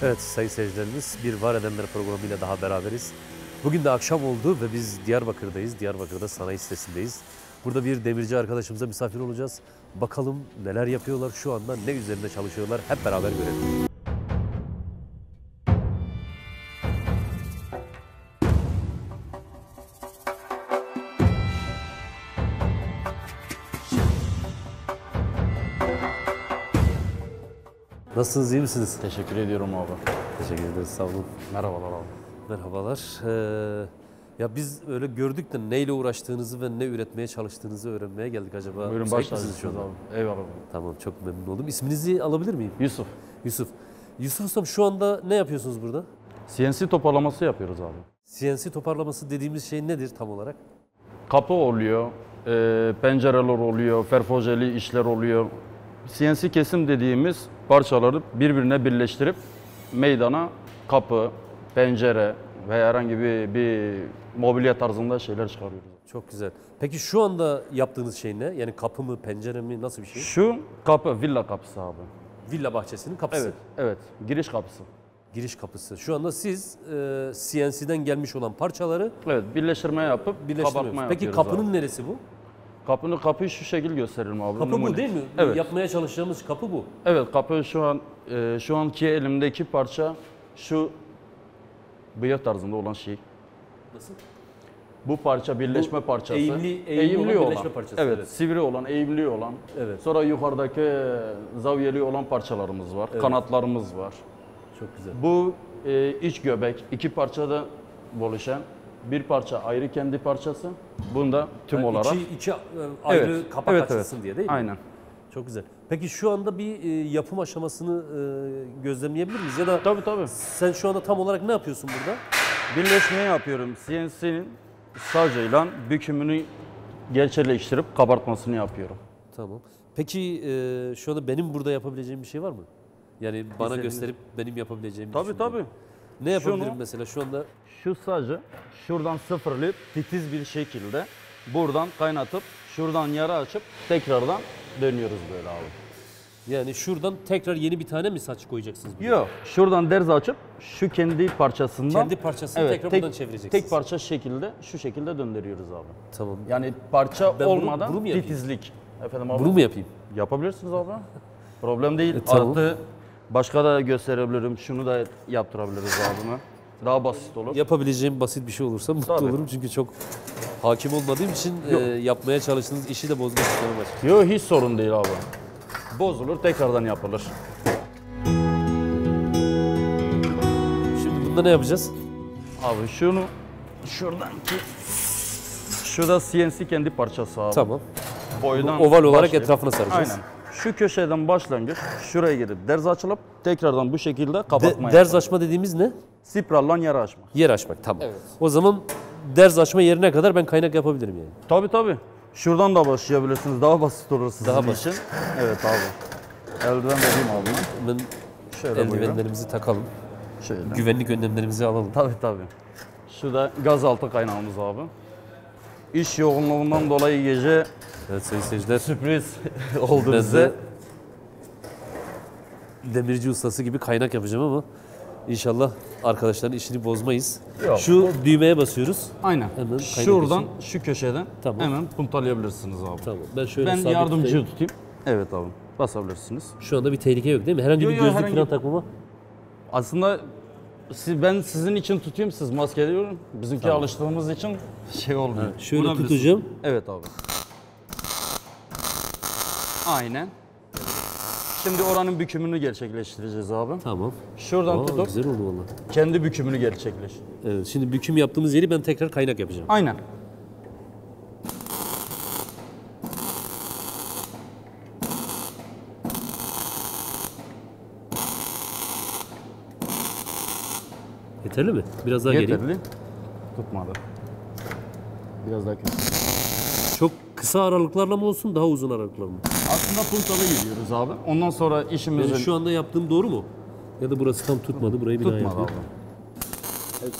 Evet sayın seyircilerimiz, bir Var Edenler programıyla daha beraberiz. Bugün de akşam oldu ve biz Diyarbakır'dayız. Diyarbakır'da sanayi sitesindeyiz. Burada bir demirci arkadaşımıza misafir olacağız. Bakalım neler yapıyorlar şu anda, ne üzerinde çalışıyorlar, hep beraber görelim. Nasılsınız, iyi misiniz? Teşekkür ediyorum abi. Teşekkür ederiz, sağ olun. Merhabalar abi. Merhabalar. Ya biz öyle gördük de neyle uğraştığınızı ve ne üretmeye çalıştığınızı öğrenmeye geldik acaba. Buyurun Müsait başlayalım misiniz şu anda? abi. Eyvallah abi. Tamam, çok memnun oldum. İsminizi alabilir miyim? Yusuf. Yusuf. Yusuf Ustam, şu anda ne yapıyorsunuz burada? CNC toparlaması yapıyoruz abi. CNC toparlaması dediğimiz şey nedir tam olarak? Kapı oluyor, pencereler oluyor, ferfojeli işler oluyor. CNC kesim dediğimiz parçaları birbirine birleştirip meydana kapı, pencere veya herhangi bir mobilya tarzında şeyler çıkarıyoruz. Çok güzel. Peki şu anda yaptığınız şey ne? Yani kapı mı, pencere mi, nasıl bir şey? Şu kapı, villa kapısı abi. Villa bahçesinin kapısı. Evet, evet. Giriş kapısı. Giriş kapısı. Şu anda siz CNC'den gelmiş olan parçaları Evet, birleştirme yapıp kabartma birleştiriyorsunuz. Peki yapıyoruz kapının abi. neresi bu? Kapıyı şu şekil gösterelim abi. Kapı numune. bu değil mi? Evet. Yapmaya çalışacağımız kapı bu. Evet, kapı şu anki elimdeki parça şu bıyık tarzında olan şey. Nasıl? Bu parça birleşme parçası. Eğimli olan birleşme parçası, Evet, evet. sivri olan, eğimli olan. Evet. Sonra yukarıdaki zavyeli olan parçalarımız var. Evet. Kanatlarımız var. Çok güzel. Bu iç göbek iki parçada oluşan. Bir parça ayrı kendi parçası. Bunda tüm Yani olarak. İçi ayrı Evet, kapak evet, açılsın evet. diye değil mi? Aynen. Çok güzel. Peki şu anda bir yapım aşamasını gözlemleyebilir miyiz? Ya da Tabii. sen şu anda tam olarak ne yapıyorsun burada? Birleşmeyi yapıyorum. CNC'nin sacıyla bükümünü gerçekleştirip kabartmasını yapıyorum. Tamam. Peki şu anda benim burada yapabileceğim bir şey var mı? Yani bana İstediğiniz- gösterip benim yapabileceğim bir şey. Tabii. Ne yapabilirim Şunu- mesela şu anda? Şu sacı şuradan sıfırlayıp titiz bir şekilde buradan kaynatıp şuradan yara açıp tekrardan dönüyoruz böyle abi. Yani şuradan tekrar yeni bir tane mi saç koyacaksınız? buraya? Yok. Şuradan derz açıp şu kendi parçasından Kendi parçasını tekrar buradan çevireceksiniz. Tek parça şekilde şu şekilde döndürüyoruz abi. Tamam. Yani parça Ben bunu olmadan mu yapayım? titizlik. Efendim abi. Bunu mu yapayım? Yapabilirsiniz abi. Problem değil. Tamam. Artı başka da gösterebilirim. Şunu da yaptırabiliriz abime. Daha basit olur. Yapabileceğim basit bir şey olursa mutlu Tabii. olurum. Çünkü çok hakim olmadığım için yapmaya çalıştığınız işi de bozmak istemem açıkçası. Yok hiç sorun değil abi. Bozulur tekrardan yapılır. Şimdi bunda ne yapacağız? Abi şunu şurada CNC kendi parçası abi. Tamam. Boydan Oval olarak başlayıp- etrafına saracağız. Aynen. Şu köşeden başlangıç şuraya gidip derz açılıp tekrardan bu şekilde kapatma Derz açma dediğimiz ne? Sprallan yara açma. Yer açmak. Tamam. Evet. O zaman derz açma yerine kadar ben kaynak yapabilirim yani. Tabii. Şuradan da başlayabilirsiniz. Daha basit olur sizin Daha basit. için. Evet abi. Eldiven vereyim abime. Hemen Şöyle buyurun. eldivenlerimizi takalım. Şöyle. Güvenlik önlemlerimizi alalım. Tabii. Şu da gazaltı kaynağımız abi. İş yoğunluğundan dolayı gece Evet sayın seyirciler. sürpriz oldu Ben bize. de demirci ustası gibi kaynak yapacağım ama inşallah arkadaşların işini bozmayız. Yok. Şu düğmeye basıyoruz. Aynen. Hemen kaynak Şuradan, için. şu köşeden Tamam. hemen puntalayabilirsiniz abi. Tamam. Ben şöyle Ben sabit yardımcı tutayım. tutayım. Evet abi. Basabilirsiniz. Şu anda bir tehlike yok değil mi? Herhangi Yok, bir yok, gözlük herhangi- falan takmama. Aslında ben sizin için tutayım, siz maske diyorum. Bizimki alıştığımız için şey olmuyor. Şöyle Vurabilirsiniz. tutacağım. Evet abi. Aynen. Şimdi oranın bükümünü gerçekleştireceğiz abi. Tamam. Şuradan tutup Güzel oldu valla. kendi bükümünü gerçekleş. Evet, şimdi büküm yaptığımız yeri ben tekrar kaynak yapacağım. Aynen. Yeterli mi? Biraz daha geleyim. Yeterli. Tutmadı. Biraz daha kötü. Çok kısa aralıklarla mı olsun, daha uzun aralıklarla mı? Aslında puntalı gidiyoruz abi. Ondan sonra işimizin... Yani şu anda yaptığım doğru mu? Ya da burası tam tutmadı, burayı bir daha tutmadı yapayım. abi.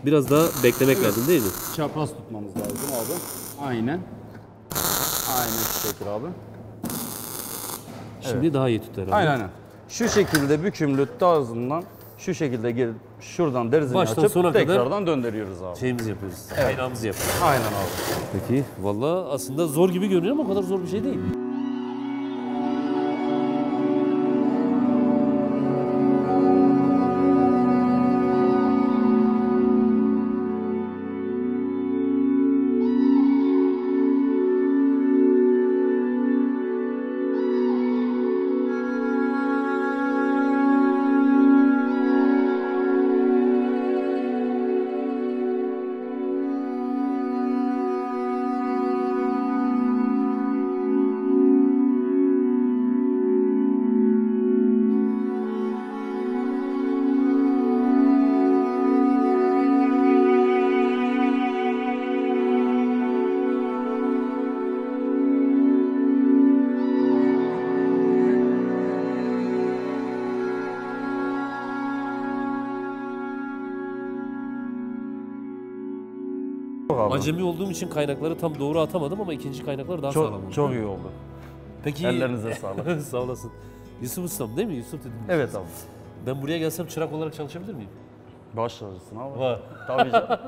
Biraz daha beklemek lazım değil mi? Çapraz tutmamız lazım abi. Aynen. Aynen şu şekil abi. Şimdi daha iyi tut herhalde. Aynen. Şu şekilde bükümlü tarzından şu şekilde gelip şuradan derzini Baştan açıp sona kadar tekrardan döndürüyoruz abi. şeyimizi yapıyoruz. Kaynağımızı yapıyoruz. Aynen abi. Peki valla aslında zor gibi görünüyor ama o kadar zor bir şey değil. Abi. Acemi olduğum için kaynakları tam doğru atamadım ama ikinci kaynaklar daha sağlam oldu. Çok iyi oldu. Peki Ellerinize sağlık. sağ olasın. Yusuf Ustam değil mi? Yusuf dedim. Evet abi. Ben buraya gelsem çırak olarak çalışabilir miyim? Baş tacısın abi. Var. Tabii canım.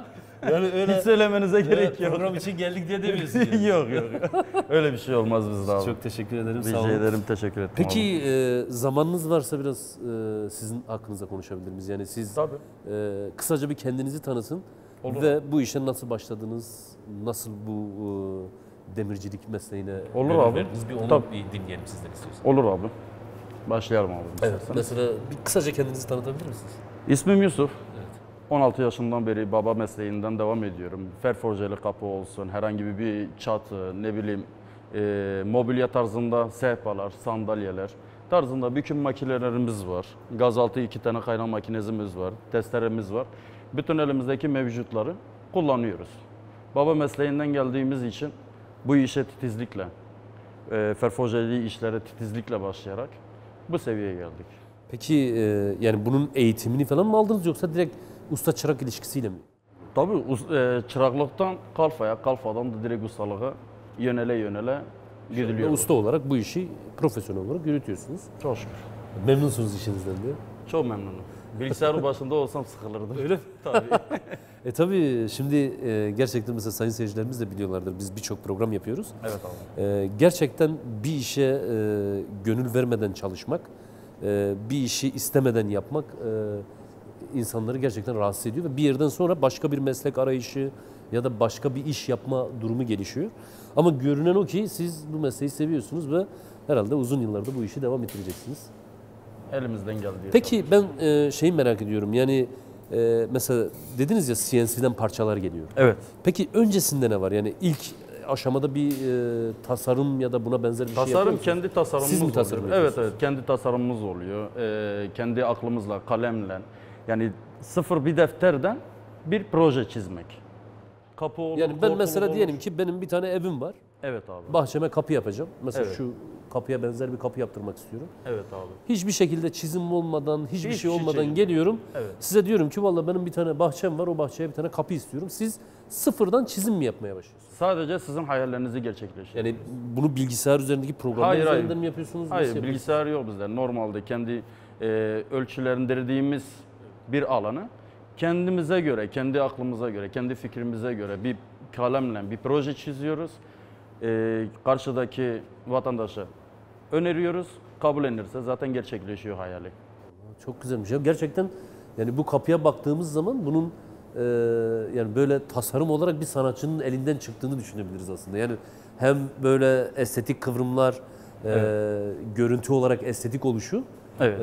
Yani öyle Hiç söylemenize gerek yok. program için geldik diye demiyorsun. Yani. Yok. Öyle bir şey olmaz bizde abi. Çok teşekkür ederim. Sağ Rica olun. ederim, teşekkür ederim Peki abi. zamanınız varsa biraz sizin hakkınızda konuşabilir miyiz? Yani siz Tabii. kısaca bir kendinizi tanıtın Olur. ve bu işe nasıl başladınız? Nasıl bu demircilik mesleğine Olur gönül abi. verdiniz? Bir onu Tabii. bir dinleyelim sizden istiyorsanız. Olur abi. Başlayalım abi. Evet. istersen. Mesela bir kısaca kendinizi tanıtabilir misiniz? İsmim Yusuf. Evet. 16 yaşından beri baba mesleğinden devam ediyorum. Ferforjeli kapı olsun, herhangi bir çatı, ne bileyim mobilya tarzında sehpalar, sandalyeler tarzında büküm makinelerimiz var. Gazaltı 2 tane kaynak makinemiz var, testeremiz var. Bütün elimizdeki mevcutları kullanıyoruz. Baba mesleğinden geldiğimiz için bu işe titizlikle, ferforjeli işlere titizlikle başlayarak bu seviyeye geldik. Peki yani bunun eğitimini falan mı aldınız yoksa direkt usta çırak ilişkisiyle mi? Tabii çıraklıktan kalfaya, kalfadan da direkt ustalığa yönele gidiliyor. Ve usta olarak bu işi profesyonel olarak yürütüyorsunuz. Çok şükür. Memnunsunuz işinizden diye. Çok memnunum. Bilgisayarın başında olsam sıkılırdım. Öyle mi? Tabii. Tabii şimdi gerçekten mesela sayın seyircilerimiz de biliyorlardır. Biz birçok program yapıyoruz. Evet abi. Gerçekten bir işe gönül vermeden çalışmak, bir işi istemeden yapmak insanları gerçekten rahatsız ediyor. Ve bir yerden sonra başka bir meslek arayışı ya da başka bir iş yapma durumu gelişiyor. Ama görünen o ki siz bu mesleği seviyorsunuz ve herhalde uzun yıllarda bu işi devam ettireceksiniz. Elimizden geldiği. Peki ben şeyi merak ediyorum. Yani mesela dediniz ya CNC'den parçalar geliyor. Evet. Peki öncesinde ne var? Yani ilk aşamada bir tasarım ya da buna benzer bir şey yapıyor Tasarım musunuz? kendi tasarımımız Siz mi oluyor. tasarım Evet yapıyorsunuz? evet kendi tasarımımız oluyor. Kendi aklımızla, kalemle yani sıfır bir defterden bir proje çizmek. Kapı olur, Yani ben koltuk mesela olur. diyelim ki benim bir tane evim var. Evet abi. Bahçeme kapı yapacağım. Mesela Evet. şu kapıya benzer bir kapı yaptırmak istiyorum. Evet abi. Hiçbir şekilde çizim olmadan, hiçbir şey şey olmadan çekmiyorum. geliyorum. Evet. Size diyorum ki vallahi benim bir tane bahçem var. O bahçeye bir tane kapı istiyorum. Siz sıfırdan çizim mi yapmaya başlıyorsunuz? Sadece sizin hayallerinizi gerçekleştiriyor. Yani bunu bilgisayar üzerindeki programlar Hayır, üzerinden hayır. mi yapıyorsunuz? Hayır, Nasıl yapıyorsunuz? bilgisayar yok bizde. Normalde kendi ölçülendirdiğimiz bir alanı kendimize göre, kendi aklımıza göre, kendi fikrimize göre bir kalemle bir proje çiziyoruz. Karşıdaki vatandaşa öneriyoruz. Kabullenirse zaten gerçekleşiyor hayali. Çok güzelmiş ya. Gerçekten yani bu kapıya baktığımız zaman bunun yani böyle tasarım olarak bir sanatçının elinden çıktığını düşünebiliriz aslında. Yani hem böyle estetik kıvrımlar, görüntü olarak estetik oluşu. Evet.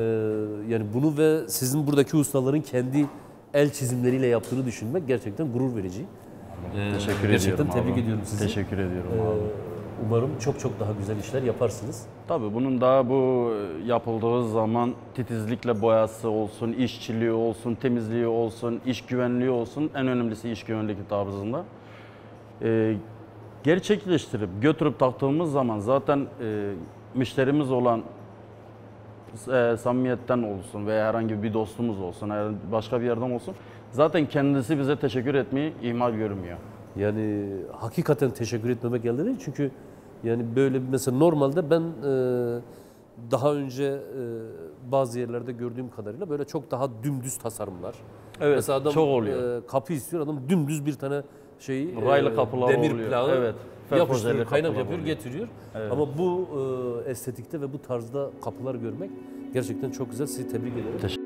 Yani bunu ve sizin buradaki ustaların kendi el çizimleriyle yaptığını düşünmek gerçekten gurur verici. Teşekkür Gerçekten ediyorum tebrik abi. ediyorum sizi. Teşekkür ediyorum abi. Umarım çok çok daha güzel işler yaparsınız. Tabii bunun daha bu yapıldığı zaman titizlikle boyası olsun, işçiliği olsun, temizliği olsun, iş güvenliği olsun. En önemlisi iş güvenliği tarzında. Gerçekleştirip götürüp taktığımız zaman zaten müşterimiz olan samimiyetten olsun veya herhangi bir dostumuz olsun, başka bir yerden olsun zaten kendisi bize teşekkür etmeyi ihmal görmüyor. Yani hakikaten teşekkür etmemek elde değil çünkü yani böyle mesela normalde ben daha önce bazı yerlerde gördüğüm kadarıyla böyle çok daha dümdüz tasarımlar. Evet, Mesela adam çok oluyor. kapı istiyor, adam dümdüz bir tane şeyi Raylı kapılar demir oluyor. plağı Evet, yapıştırıyor, ferfojeli kaynak kapılar yapıyor, oluyor. getiriyor. Evet. Ama bu estetikte ve bu tarzda kapılar görmek gerçekten çok güzel. Sizi tebrik ederim.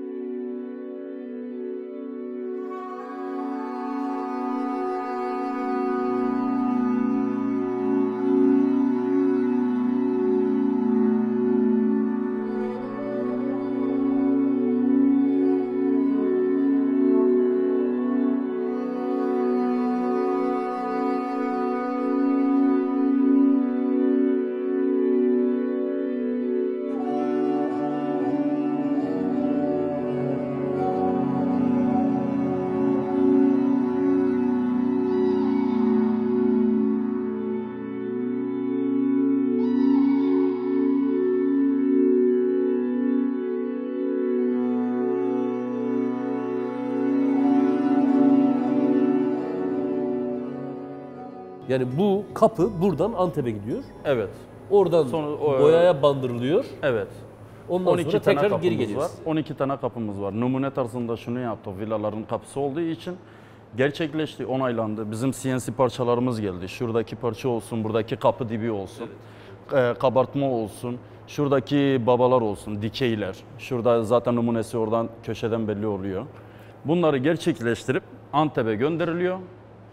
Yani bu kapı buradan Antep'e gidiyor. Evet. Oradan Sonra boyaya bandırılıyor. Evet. Ondan 12 sonra tane tekrar geri kapımız geliyoruz. var. 12 tane kapımız var. Numune tarzında şunu yaptık. Villaların kapısı olduğu için gerçekleşti, onaylandı. Bizim CNC parçalarımız geldi. Şuradaki parça olsun, buradaki kapı dibi olsun. Kabartma olsun. Şuradaki babalar olsun, dikeyler. Şurada zaten numunesi oradan köşeden belli oluyor. Bunları gerçekleştirip Antep'e gönderiliyor.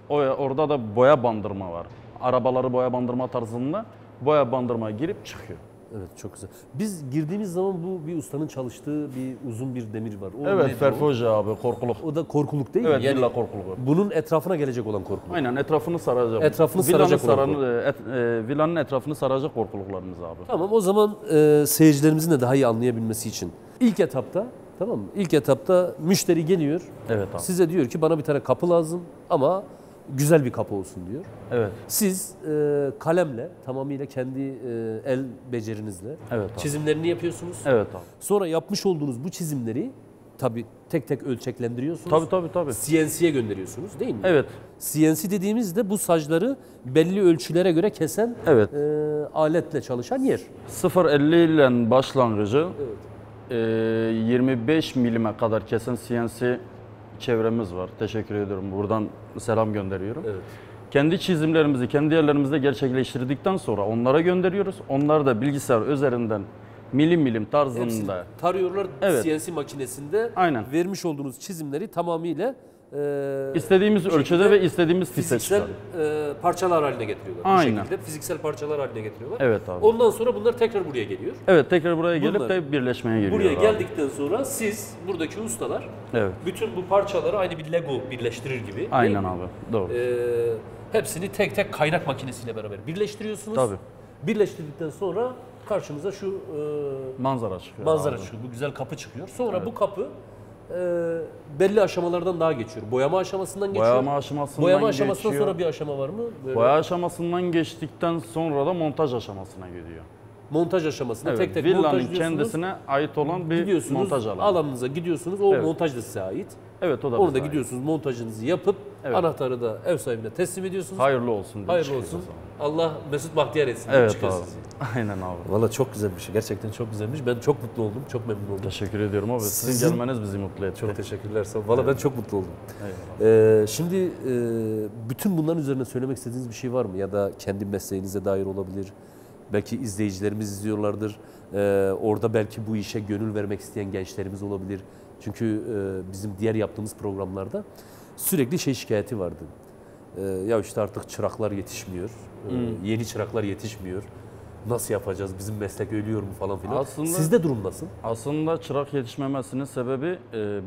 Orada da boya bandırma var. Arabaları boya bandırma tarzında boya bandırma girip çıkıyor. Evet, çok güzel. Biz girdiğimiz zaman bu bir ustanın çalıştığı bir uzun bir demir var. O Evet, nedir o? ferfoje abi, korkuluk. O da korkuluk değil Evet, mi? Yani villa korkuluğu. bunun etrafına gelecek olan korkuluk. Aynen, etrafını saracak. Etrafını saracak olan Villanın etrafını saracak korkuluklarımız abi. Tamam, o zaman seyircilerimizin de daha iyi anlayabilmesi için. İlk etapta, tamam mı? İlk etapta müşteri geliyor. Evet abi. Size diyor ki bana bir tane kapı lazım ama güzel bir kapı olsun diyor. Evet. Siz kalemle, tamamıyla kendi el becerinizle Evet abi. çizimlerini yapıyorsunuz. Evet abi. Sonra yapmış olduğunuz bu çizimleri tabii tek tek ölçeklendiriyorsunuz. Tabii. CNC'ye gönderiyorsunuz değil mi? Evet. CNC dediğimizde bu sacları belli ölçülere göre kesen Evet. aletle çalışan yer. 0.50 ile başlangıcı 25 milime kadar kesen CNC çevremiz var. Teşekkür ediyorum. Buradan selam gönderiyorum. Evet. Kendi çizimlerimizi kendi yerlerimizde gerçekleştirdikten sonra onlara gönderiyoruz. Onlar da bilgisayar üzerinden milim tarzında. Hepsini tarıyorlar Evet. CNC makinesinde. Aynen. Vermiş olduğunuz çizimleri tamamıyla İstediğimiz bu ölçüde şekilde ve istediğimiz tise fiziksel çıkarıyor. parçalar haline getiriyorlar. Aynen. Bu şekilde fiziksel parçalar haline getiriyorlar. Evet abi. Ondan sonra bunlar tekrar buraya geliyor. Evet, tekrar buraya gelip Bunlar- de birleşmeye geliyor. Buraya abi. geldikten sonra siz buradaki ustalar Evet. bütün bu parçaları aynı bir Lego birleştirir gibi. değil Aynen mi? abi. Doğru. Hepsini tek tek kaynak makinesiyle beraber birleştiriyorsunuz. Tabii. Birleştirdikten sonra karşımıza şu Manzara çıkıyor. manzara abi. çıkıyor. Bu güzel kapı çıkıyor. Sonra bu kapı belli aşamalardan daha geçiyor. Boyama aşamasından geçiyor. Boyama aşamasından Boyama aşamasından geçiyor. sonra bir aşama var mı? Böyle Boya aşamasından geçtikten sonra da montaj aşamasına gidiyor. montaj aşamasında Evet, tek tek villanın montajlıyorsunuz. kendisine ait olan bir Gidiyorsunuz montaj alanı. alanınıza gidiyorsunuz. O Evet. montaj da size ait. Evet, o da Orada bize ait. gidiyorsunuz montajınızı yapıp Evet. anahtarı da ev sahibine teslim ediyorsunuz. Hayırlı olsun. diye Hayırlı çıkıyoruz olsun. o zaman. Allah mesut bahtiyar etsin. Evet Çıkıyor abi. sizi. Aynen abi. Valla çok güzel bir şey. Gerçekten çok güzelmiş. Ben çok mutlu oldum. Çok memnun oldum. Teşekkür ediyorum abi. Sizin Sizin- gelmeniz bizi mutlu etti. Çok teşekkürler. Sağ olun. Valla ben çok mutlu oldum. Eyvallah. Şimdi bütün bunların üzerine söylemek istediğiniz bir şey var mı? Ya da kendi mesleğinize dair olabilir. Belki izleyicilerimiz izliyorlardır. Orada belki bu işe gönül vermek isteyen gençlerimiz olabilir. Çünkü bizim diğer yaptığımız programlarda sürekli şikayeti vardı. Ya işte artık çıraklar yetişmiyor. Yeni çıraklar yetişmiyor. Nasıl yapacağız? Bizim meslek ölüyor mu falan filan. Aslında- Sizde durum nasıl? Aslında çırak yetişmemesinin sebebi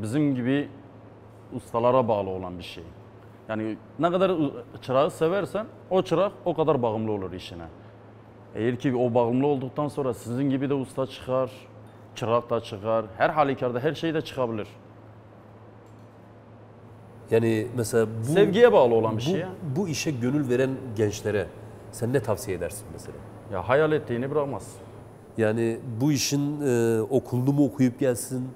bizim gibi ustalara bağlı olan bir şey. Yani ne kadar çırağı seversen o çırak o kadar bağımlı olur işine. Eğer ki o bağımlı olduktan sonra sizin gibi de usta çıkar, çırak da çıkar, her halükarda her şey de çıkabilir. Yani mesela bu Sevgiye bağlı olan bir şey ya. bu işe gönül veren gençlere sen ne tavsiye edersin mesela? Ya hayal ettiğini bırakmaz. Yani bu işin okulunu mu okuyup gelsin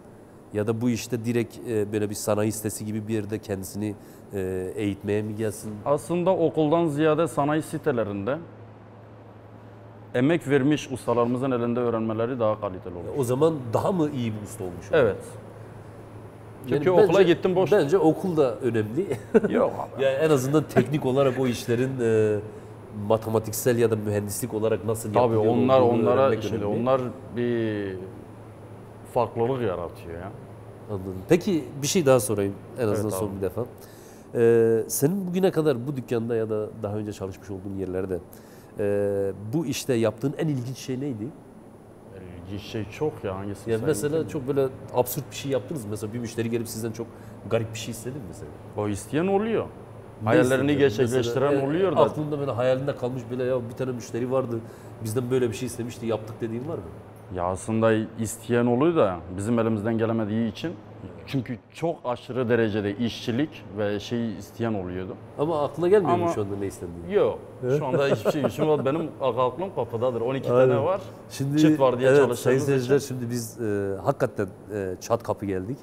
ya da bu işte direkt böyle bir sanayi sitesi gibi bir yerde kendisini eğitmeye mi gelsin? Aslında okuldan ziyade sanayi sitelerinde emek vermiş ustalarımızın elinde öğrenmeleri daha kaliteli olur. O zaman daha mı iyi bir usta olmuş? Evet. Çünkü Yani okula gittim boş. Bence okul da önemli. Yok abi. Yani en azından teknik olarak o işlerin matematiksel ya da mühendislik olarak nasıl Tabii yapılıyor onlara öğrenmek şimdi önemli. onlar bir farklılık yaratıyor ya. Anladım. Peki bir şey daha sorayım en azından Evet son abi. bir defa. Senin bugüne kadar bu dükkanda ya da daha önce çalışmış olduğun yerlerde bu işte yaptığın en ilginç şey neydi? İlginç şey çok ya, hangisini Yani sayayım mesela ki? çok böyle absürt bir şey yaptınız mı? Mesela bir müşteri gelip sizden çok garip bir şey istedi mi mesela? O isteyen oluyor. Ne Hayallerini istedi? gerçekleştiren Mesela, oluyor da. aklında böyle hayalinde kalmış bile ya bir tane müşteri vardı. Bizden böyle bir şey istemişti yaptık dediğin var mı? Ya aslında isteyen oluyor da bizim elimizden gelemediği için. Çünkü çok aşırı derecede işçilik ve şey isteyen oluyordu. Ama aklına gelmiyor mu Ama- şu anda ne istendiği? Yok. Şu anda hiçbir şey. Şimdi benim aklım kapıdadır. 12 Aynen. tane var. Şimdi Çift var diye evet, sayın çalıştığımız seyirciler için. şimdi biz hakikaten çat kapı geldik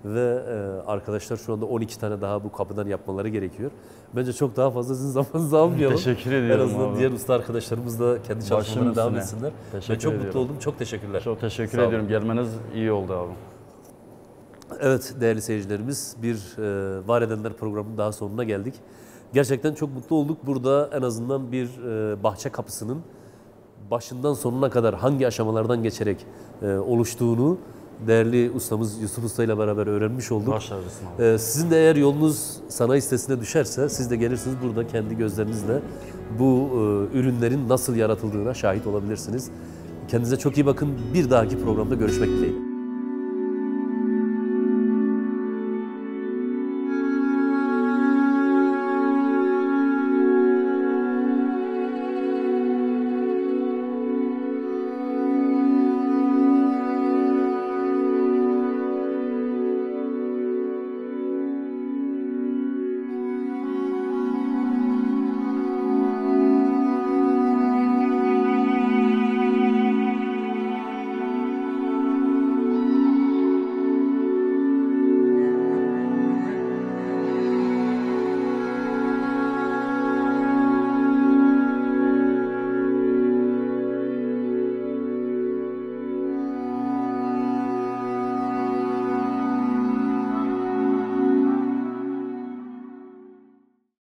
ve arkadaşlar şu anda 12 tane daha bu kapıdan yapmaları gerekiyor. Bence çok daha fazla sizin zamanınızı almayalım. Teşekkür En ediyorum azından abi. diğer usta arkadaşlarımız da kendi çalışmalarına devam üstüne. etsinler. Teşekkür Ben çok mutlu ediyorum. oldum. Çok teşekkürler. Çok teşekkür Sağ olun. ediyorum. Gelmeniz iyi oldu abi. Evet değerli seyircilerimiz bir Var Edenler programının daha sonuna geldik. Gerçekten çok mutlu olduk. Burada en azından bir bahçe kapısının başından sonuna kadar hangi aşamalardan geçerek oluştuğunu değerli ustamız Yusuf Usta ile beraber öğrenmiş olduk. Başarılısın abi. Sizin de eğer yolunuz sanayi sitesine düşerse siz de gelirsiniz burada kendi gözlerinizle bu ürünlerin nasıl yaratıldığına şahit olabilirsiniz. Kendinize çok iyi bakın. Bir dahaki programda görüşmek dileğiyle.